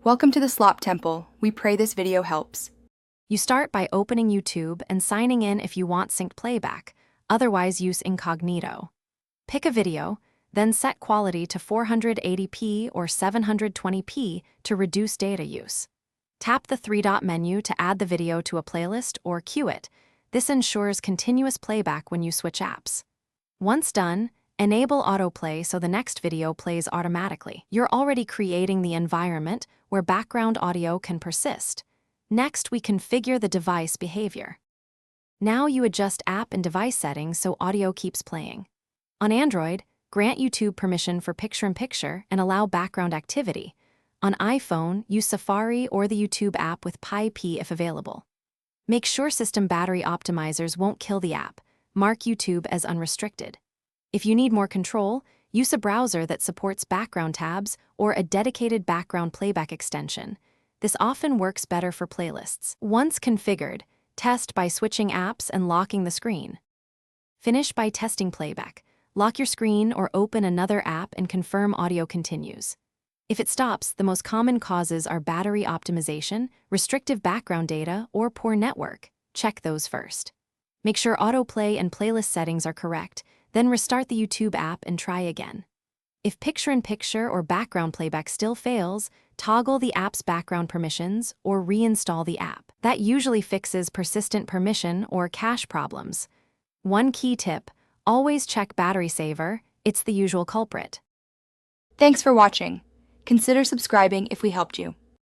Welcome to the Slop Temple. We pray this video helps. You start by opening YouTube and signing in if you want synced playback, otherwise use incognito. Pick a video, then set quality to 480p or 720p to reduce data use. Tap the three-dot menu to add the video to a playlist or queue it. This ensures continuous playback when you switch apps. Once done, enable autoplay so the next video plays automatically. You're already creating the environment where background audio can persist. Next, we configure the device behavior. Now you adjust app and device settings so audio keeps playing. On Android, grant YouTube permission for picture-in-picture and allow background activity. On iPhone, use Safari or the YouTube app with Pi-P if available. Make sure system battery optimizers won't kill the app. Mark YouTube as unrestricted. If you need more control, use a browser that supports background tabs or a dedicated background playback extension. This often works better for playlists. Once configured, test by switching apps and locking the screen. Finish by testing playback. Lock your screen or open another app and confirm audio continues. If it stops, the most common causes are battery optimization, restrictive background data, or poor network. Check those first. Make sure autoplay and playlist settings are correct, then restart the YouTube app and try again. If picture-in-picture or background playback still fails, toggle the app's background permissions or reinstall the app. That usually fixes persistent permission or cache problems. One key tip: always check battery saver, it's the usual culprit. Thanks for watching. Consider subscribing if we helped you.